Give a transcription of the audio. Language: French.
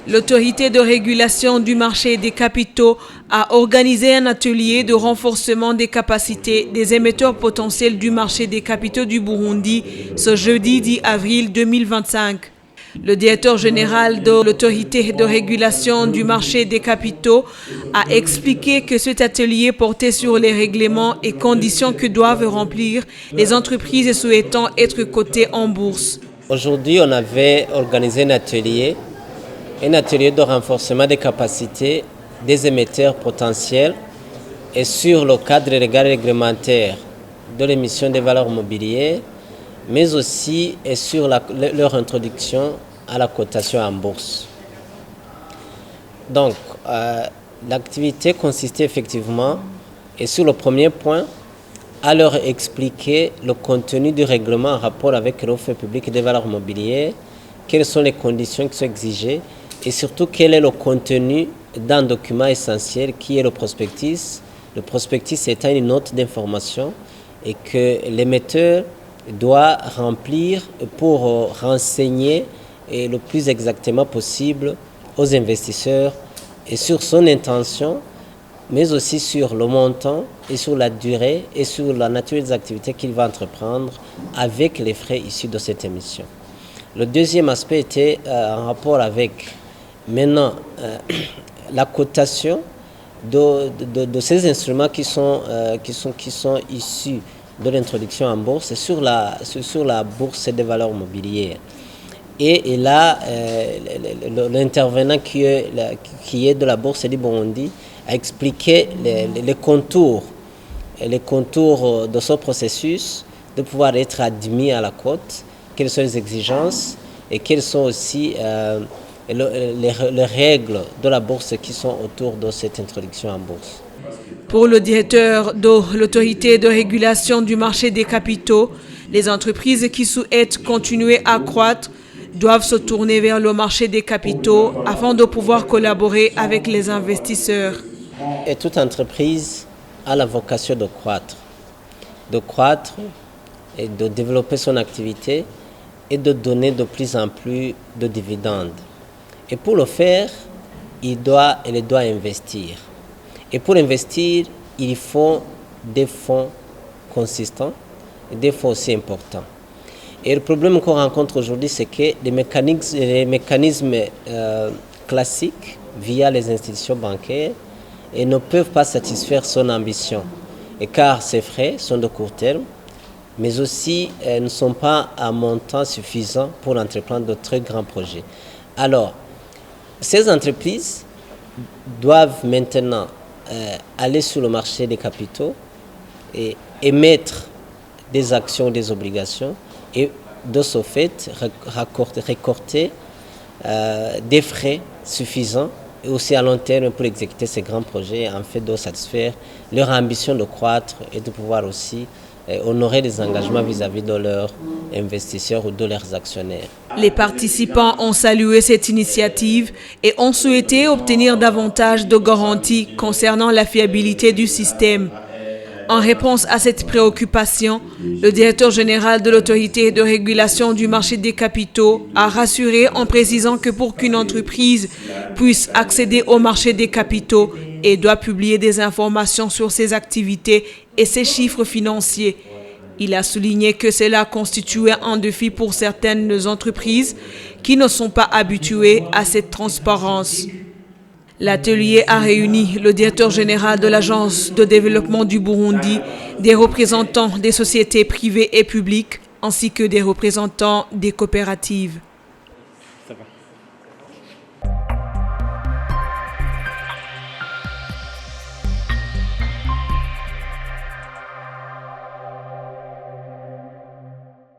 L'autorité de régulation du marché des capitaux a organisé un atelier de renforcement des capacités des émetteurs potentiels du marché des capitaux du Burundi ce jeudi 10 avril 2025. Le directeur général de l'autorité de régulation du marché des capitaux a expliqué que cet atelier portait sur les règlements et conditions que doivent remplir les entreprises souhaitant être cotées en bourse. Aujourd'hui, on avait organisé un atelier de renforcement des capacités des émetteurs potentiels et sur le cadre légal et réglementaire de l'émission des valeurs mobilières, mais aussi et sur leur introduction à la cotation en bourse. Donc, l'activité consistait effectivement, et sur le premier point, à leur expliquer le contenu du règlement en rapport avec l'offre publique des valeurs mobilières, quelles sont les conditions qui sont exigées, et surtout quel est le contenu d'un document essentiel qui est le prospectus. Le prospectus étant une note d'information et que l'émetteur doit remplir pour renseigner le plus exactement possible aux investisseurs et sur son intention, mais aussi sur le montant et sur la durée et sur la nature des activités qu'il va entreprendre avec les frais issus de cette émission. Le deuxième aspect était en rapport avec maintenant la cotation de ces instruments qui sont issus de l'introduction en bourse sur la bourse des valeurs mobilières. Et là, l'intervenant qui est de la bourse du Burundi a expliqué les contours de ce processus de pouvoir être admis à la cote, quelles sont les exigences et quelles sont aussi les règles de la bourse qui sont autour de cette introduction en bourse. Pour le directeur de l'autorité de régulation du marché des capitaux, les entreprises qui souhaitent continuer à croître doivent se tourner vers le marché des capitaux afin de pouvoir collaborer avec les investisseurs. Et toute entreprise a la vocation de croître et de développer son activité et de donner de plus en plus de dividendes. Et pour le faire, elle doit investir. Et pour investir, il faut des fonds consistants et des fonds aussi importants. Et le problème qu'on rencontre aujourd'hui, c'est que les mécanismes classiques, via les institutions bancaires, ne peuvent pas satisfaire son ambition. Et car ces frais sont de court terme, mais aussi ne sont pas à montant suffisant pour entreprendre de très grands projets. Alors, ces entreprises doivent maintenant aller sur le marché des capitaux et émettre des actions, des obligations et de ce fait récolter des frais suffisants et aussi à long terme pour exécuter ces grands projets en fait de satisfaire leur ambition de croître et de pouvoir aussi honorer des engagements vis-à-vis de leurs investisseurs ou de leurs actionnaires. Les participants ont salué cette initiative et ont souhaité obtenir davantage de garanties concernant la fiabilité du système. En réponse à cette préoccupation, le directeur général de l'autorité de régulation du marché des capitaux a rassuré en précisant que pour qu'une entreprise puisse accéder au marché des capitaux, elle doit publier des informations sur ses activités et ses chiffres financiers. Il a souligné que cela constituait un défi pour certaines entreprises qui ne sont pas habituées à cette transparence. L'atelier a réuni le directeur général de l'Agence de développement du Burundi, des représentants des sociétés privées et publiques, ainsi que des représentants des coopératives.